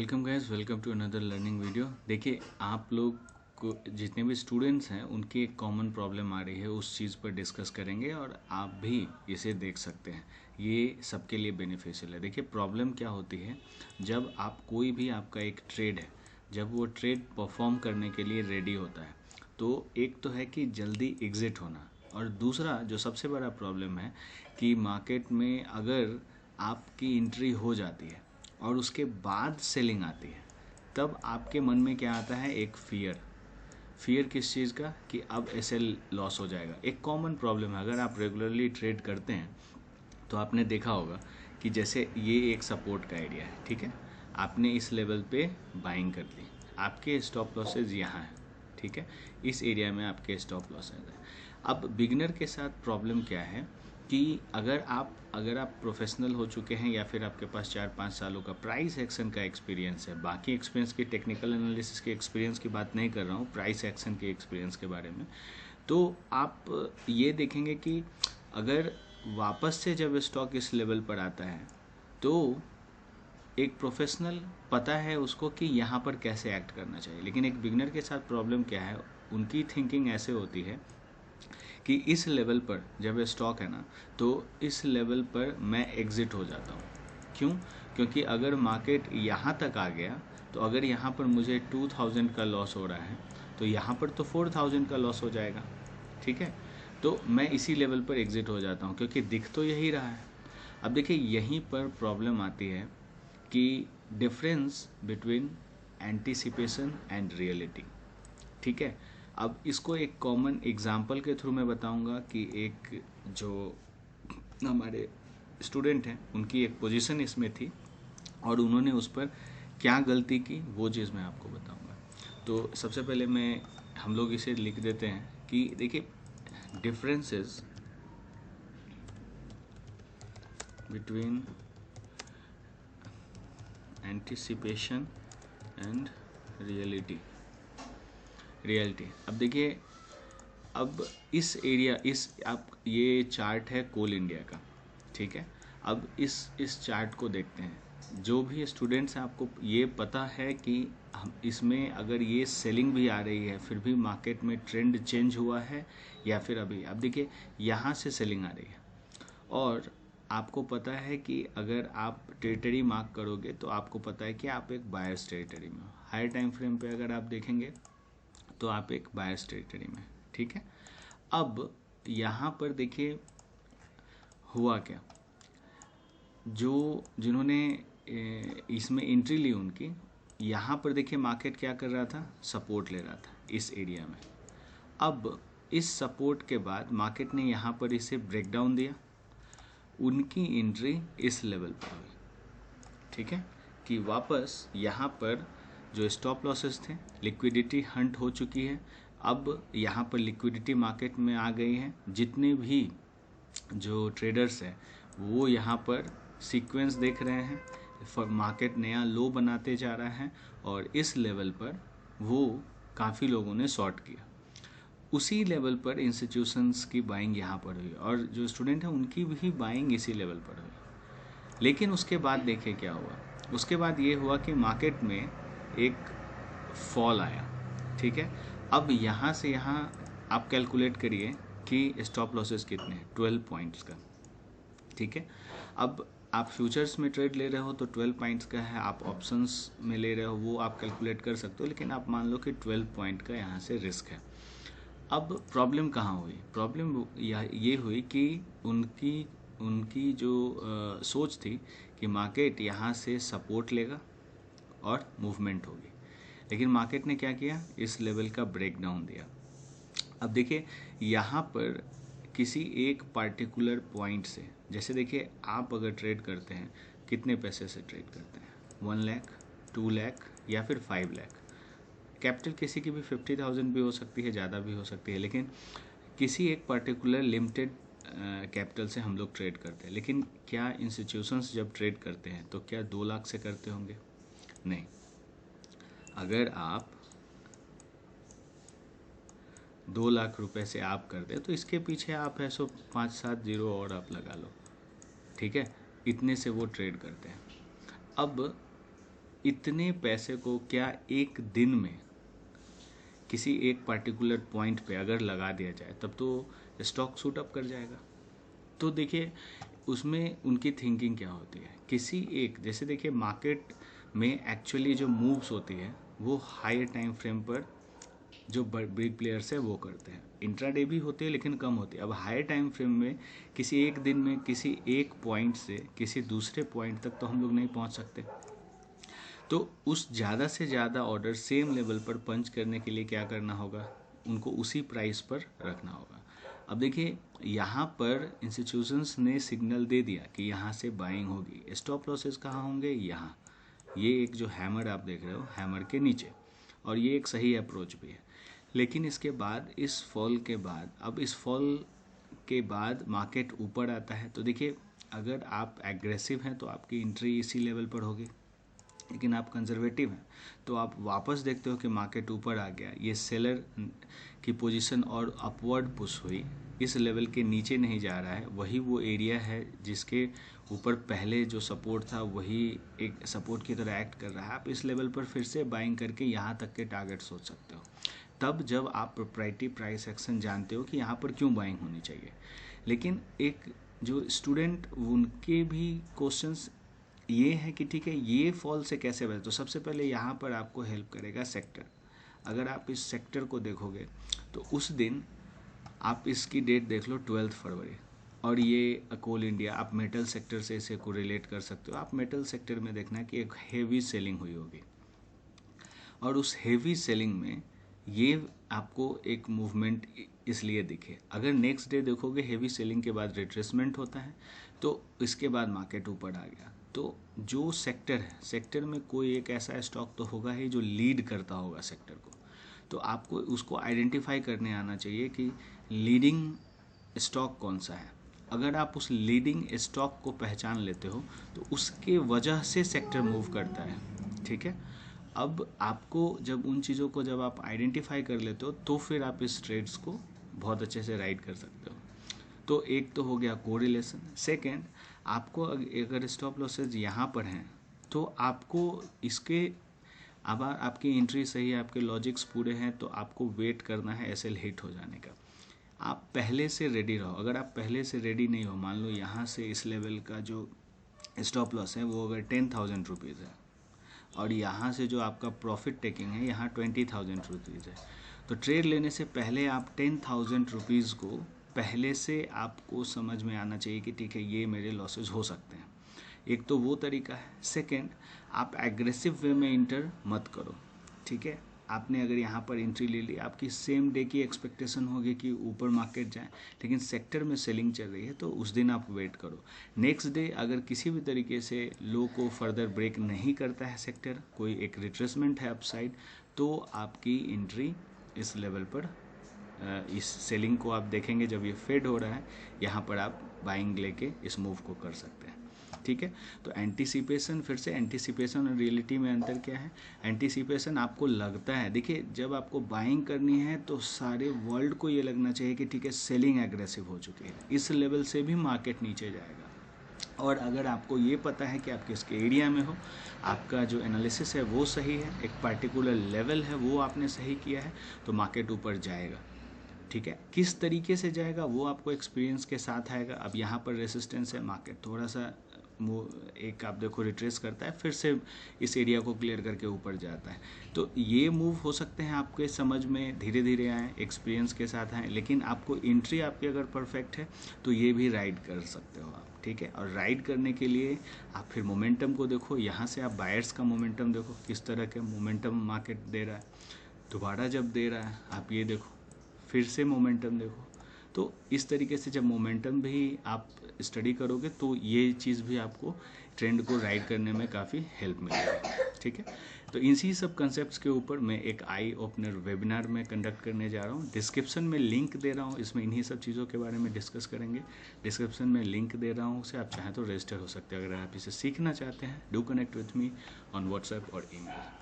Welcome guys, welcome to another learning video. देखिए, आप लोग को जितने भी स्टूडेंट्स हैं उनकी एक कॉमन प्रॉब्लम आ रही है, उस चीज़ पर डिस्कस करेंगे और आप भी इसे देख सकते हैं। ये सबके लिए बेनिफिशियल है। देखिए, प्रॉब्लम क्या होती है, जब आप कोई भी आपका एक ट्रेड है, जब वो ट्रेड परफॉर्म करने के लिए रेडी होता है, तो एक तो है कि जल्दी एग्ज़िट होना, और दूसरा जो सबसे बड़ा प्रॉब्लम है कि मार्केट में अगर आपकी एंट्री हो जाती है और उसके बाद सेलिंग आती है, तब आपके मन में क्या आता है, एक फियर किस चीज़ का, कि अब ऐसे लॉस हो जाएगा। एक कॉमन प्रॉब्लम है, अगर आप रेगुलरली ट्रेड करते हैं तो आपने देखा होगा कि जैसे ये एक सपोर्ट का एरिया है, ठीक है, आपने इस लेवल पे बाइंग कर ली, आपके स्टॉप लॉसेज यहाँ है, ठीक है, इस एरिया में आपके स्टॉप लॉसेज है। अब बिगनर के साथ प्रॉब्लम क्या है कि अगर आप प्रोफेशनल हो चुके हैं या फिर आपके पास 4-5 सालों का प्राइस एक्शन का एक्सपीरियंस है, बाकी एक्सपीरियंस की, टेक्निकल एनालिसिस के एक्सपीरियंस की बात नहीं कर रहा हूँ, प्राइस एक्शन के एक्सपीरियंस के बारे में, तो आप ये देखेंगे कि अगर वापस से जब स्टॉक इस लेवल पर आता है तो एक प्रोफेशनल पता है उसको कि यहाँ पर कैसे एक्ट करना चाहिए। लेकिन एक बिगनर के साथ प्रॉब्लम क्या है, उनकी थिंकिंग ऐसे होती है कि इस लेवल पर जब स्टॉक है ना, तो इस लेवल पर मैं एग्ज़िट हो जाता हूँ। क्यों? क्योंकि अगर मार्केट यहाँ तक आ गया, तो अगर यहाँ पर मुझे 2000 का लॉस हो रहा है, तो यहाँ पर तो 4000 का लॉस हो जाएगा, ठीक है। तो मैं इसी लेवल पर एग्ज़िट हो जाता हूँ, क्योंकि दिख तो यही रहा है। अब देखिए, यहीं पर प्रॉब्लम आती है कि difference between anticipation and reality, ठीक है। अब इसको एक कॉमन एग्जांपल के थ्रू मैं बताऊंगा कि एक जो हमारे स्टूडेंट हैं उनकी एक पोजीशन इसमें थी और उन्होंने उस पर क्या गलती की, वो चीज़ मैं आपको बताऊंगा। तो सबसे पहले हम लोग इसे लिख देते हैं कि देखिए, differences between anticipation and reality. अब देखिए, अब इस एरिया, ये चार्ट है कोल इंडिया का, ठीक है। अब इस चार्ट को देखते हैं। जो भी स्टूडेंट्स हैं, आपको ये पता है कि हम इसमें अगर ये सेलिंग भी आ रही है, फिर भी मार्केट में ट्रेंड चेंज हुआ है या फिर अभी, अब देखिए यहाँ से सेलिंग आ रही है, और आपको पता है कि अगर आप टेरिटरी मार्क करोगे तो आपको पता है कि आप एक बायर्स टेरिटरी में हो। हायर टाइम फ्रेम पे अगर आप देखेंगे तो आप एक बायर्स टेरिटरी में, ठीक है। अब यहाँ पर देखिए हुआ क्या, जिन्होंने इसमें एंट्री ली, उनकी यहाँ पर देखिए मार्केट क्या कर रहा था, सपोर्ट ले रहा था इस एरिया में। अब इस सपोर्ट के बाद मार्केट ने यहाँ पर इसे ब्रेक डाउन दिया, उनकी एंट्री इस लेवल पर हुई, ठीक है, कि वापस यहाँ पर जो स्टॉप लॉसेस थे, लिक्विडिटी हंट हो चुकी है। अब यहाँ पर लिक्विडिटी मार्केट में आ गई है, जितने भी जो ट्रेडर्स हैं वो यहाँ पर सीक्वेंस देख रहे हैं, मार्केट नया लो बनाते जा रहा है, और इस लेवल पर वो काफ़ी लोगों ने शॉर्ट किया। उसी लेवल पर इंस्टीट्यूशंस की बाइंग यहाँ पर हुई, और जो स्टूडेंट हैं उनकी भी बाइंग इसी लेवल पर हुई। लेकिन उसके बाद देखिए क्या हुआ, उसके बाद ये हुआ कि मार्केट में एक फॉल आया, ठीक है। अब यहाँ से यहाँ आप कैलकुलेट करिए कि स्टॉप लॉसेस कितने हैं, 12 पॉइंट्स का, ठीक है। अब आप फ्यूचर्स में ट्रेड ले रहे हो तो 12 पॉइंट्स का है, आप ऑप्शंस में ले रहे हो वो आप कैलकुलेट कर सकते हो, लेकिन आप मान लो कि 12 पॉइंट का यहाँ से रिस्क है। अब प्रॉब्लम कहाँ हुई, प्रॉब्लम ये हुई कि उनकी जो सोच थी कि मार्केट यहाँ से सपोर्ट लेगा और मूवमेंट होगी, लेकिन मार्केट ने क्या किया, इस लेवल का ब्रेक डाउन दिया। अब देखिए, यहाँ पर किसी एक पार्टिकुलर पॉइंट से, जैसे देखिए आप अगर ट्रेड करते हैं, कितने पैसे से ट्रेड करते हैं, 1 लाख, 2 लाख या फिर 5 लाख। कैपिटल किसी की भी 50,000 भी हो सकती है, ज़्यादा भी हो सकती है, लेकिन किसी एक पर्टिकुलर लिमिटेड कैपिटल से हम लोग ट्रेड करते हैं। लेकिन क्या इंस्टीट्यूशंस जब ट्रेड करते हैं तो क्या 2 लाख से करते होंगे? नहीं। अगर आप 2 लाख रुपए से आप करते हैं तो इसके पीछे आप है सो 5-7 जीरो और आप लगा लो, ठीक है, इतने से वो ट्रेड करते हैं। अब इतने पैसे को क्या एक दिन में किसी एक पर्टिकुलर पॉइंट पे अगर लगा दिया जाए तब तो स्टॉक शूट अप कर जाएगा। तो देखिए उसमें उनकी थिंकिंग क्या होती है, किसी एक, जैसे देखिए मार्केट में एक्चुअली जो मूव्स होती है वो हायर टाइम फ्रेम पर जो बिग प्लेयर्स है वो करते हैं, इंट्राडे भी होते हैं लेकिन कम होती है। अब हायर टाइम फ्रेम में किसी एक दिन में किसी एक पॉइंट से किसी दूसरे पॉइंट तक तो हम लोग नहीं पहुंच सकते। तो उस ज़्यादा से ज़्यादा ऑर्डर सेम लेवल पर पंच करने के लिए क्या करना होगा, उनको उसी प्राइस पर रखना होगा। अब देखिए यहाँ पर इंस्टीट्यूशंस ने सिग्नल दे दिया कि यहाँ से बाइंग होगी, स्टॉप लॉसेस कहाँ होंगे, यहाँ, ये एक जो हैमर आप देख रहे हो हैमर के नीचे, और ये एक सही अप्रोच भी है। लेकिन इसके बाद इस फॉल के बाद, अब इस फॉल के बाद मार्केट ऊपर आता है तो देखिए अगर आप एग्रेसिव हैं तो आपकी एंट्री इसी लेवल पर होगी, लेकिन आप कंजर्वेटिव हैं तो आप वापस देखते हो कि मार्केट ऊपर आ गया, ये सेलर की पोजीशन और अपवर्ड पुश हुई, इस लेवल के नीचे नहीं जा रहा है, वही वो एरिया है जिसके ऊपर पहले जो सपोर्ट था वही एक सपोर्ट की तरह एक्ट कर रहा है। आप इस लेवल पर फिर से बाइंग करके यहाँ तक के टारगेट सोच सकते हो, तब जब आप प्रोप्राइटरी प्राइस एक्शन जानते हो कि यहाँ पर क्यों बाइंग होनी चाहिए। लेकिन एक जो स्टूडेंट उनके भी क्वेश्चंस ये है कि ठीक है ये फॉल से कैसे बचे, तो सबसे पहले यहाँ पर आपको हेल्प करेगा सेक्टर। अगर आप इस सेक्टर को देखोगे तो उस दिन आप इसकी डेट देख लो 12 फरवरी, और ये कोल इंडिया, आप मेटल सेक्टर से इसे को रिलेट कर सकते हो। आप मेटल सेक्टर में देखना कि एक हेवी सेलिंग हुई होगी, और उस हेवी सेलिंग में ये आपको एक मूवमेंट इसलिए दिखे। अगर नेक्स्ट डे देखोगे हेवी सेलिंग के बाद रिट्रेसमेंट होता है, तो इसके बाद मार्केट ऊपर आ गया, तो जो सेक्टर है, सेक्टर में कोई एक ऐसा स्टॉक तो होगा ही जो लीड करता होगा सेक्टर को, तो आपको उसको आइडेंटिफाई करने आना चाहिए कि लीडिंग स्टॉक कौन सा है। अगर आप उस लीडिंग स्टॉक को पहचान लेते हो तो उसके वजह से सेक्टर मूव करता है, ठीक है। अब आपको जब उन चीज़ों को जब आप आइडेंटिफाई कर लेते हो तो फिर आप इस ट्रेड्स को बहुत अच्छे से राइड कर सकते हो। तो एक तो हो गया कोरिलेशन। सेकेंड, आपको अगर स्टॉप लॉसेज यहाँ पर हैं तो आपको इसके, अब आपकी एंट्री सही है, आपके लॉजिक्स पूरे हैं, तो आपको वेट करना है एसएल हिट हो जाने का। आप पहले से रेडी रहो। अगर आप पहले से रेडी नहीं हो, मान लो यहाँ से इस लेवल का जो स्टॉप लॉस है वो अगर 10,000 रुपीज़ है, और यहाँ से जो आपका प्रॉफिट टेकिंग है यहाँ 20,000 रुपीज़ है, तो ट्रेड लेने से पहले आप 10,000 रुपीज़ को पहले से आपको समझ में आना चाहिए कि ठीक है ये मेरे लॉसेज हो सकते हैं। एक तो वो तरीका है। सेकेंड, आप एग्रेसिव वे में इंटर मत करो, ठीक है। आपने अगर यहाँ पर एंट्री ले ली, आपकी सेम डे की एक्सपेक्टेशन होगी कि ऊपर मार्केट जाए, लेकिन सेक्टर में सेलिंग चल रही है तो उस दिन आप वेट करो। नेक्स्ट डे अगर किसी भी तरीके से लो को फर्दर ब्रेक नहीं करता है सेक्टर, कोई एक रिट्रेसमेंट है अपसाइड, तो आपकी एंट्री इस लेवल पर, इस सेलिंग को आप देखेंगे जब ये फेड हो रहा है, यहाँ पर आप बाइंग लेके इस मूव को कर सकते हैं, ठीक है। तो एंटीसिपेशन, फिर से एंटीसिपेशन और रियलिटी में अंतर क्या है। एंटीसिपेशन आपको लगता है, देखिए जब आपको बाइंग करनी है तो सारे वर्ल्ड को ये लगना चाहिए कि ठीक है सेलिंग एग्रेसिव हो चुकी है, इस लेवल से भी मार्केट नीचे जाएगा। और अगर आपको ये पता है कि आप किसके एरिया में हो, आपका जो एनालिसिस है वो सही है, एक पर्टिकुलर लेवल है वो आपने सही किया है, तो मार्केट ऊपर जाएगा, ठीक है। किस तरीके से जाएगा वो आपको एक्सपीरियंस के साथ आएगा। अब यहाँ पर रेसिस्टेंस है, मार्केट थोड़ा सा एक आप देखो रिट्रेस करता है, फिर से इस एरिया को क्लियर करके ऊपर जाता है, तो ये मूव हो सकते हैं आपके समझ में धीरे धीरे आए, एक्सपीरियंस के साथ आए, लेकिन आपको एंट्री आपकी अगर परफेक्ट है तो ये भी राइड कर सकते हो आप, ठीक है। और राइड करने के लिए आप फिर मोमेंटम को देखो, यहाँ से आप बायर्स का मोमेंटम देखो किस तरह के मोमेंटम मार्केट दे रहा है, दोबारा जब दे रहा है आप ये देखो, फिर से मोमेंटम देखो। तो इस तरीके से जब मोमेंटम भी आप स्टडी करोगे तो ये चीज़ भी आपको ट्रेंड को राइड करने में काफ़ी हेल्प मिलेगी, ठीक है। तो इसी सब कंसेप्ट्स के ऊपर मैं एक आई ओपनर वेबिनार में कंडक्ट करने जा रहा हूँ, डिस्क्रिप्शन में लिंक दे रहा हूँ, इसमें इन्हीं सब चीज़ों के बारे में डिस्कस करेंगे। डिस्क्रिप्शन में लिंक दे रहा हूँ, उसे आप चाहें तो रजिस्टर हो सकते हैं। अगर आप इसे सीखना चाहते हैं, do connect with me on WhatsApp और ईमेल।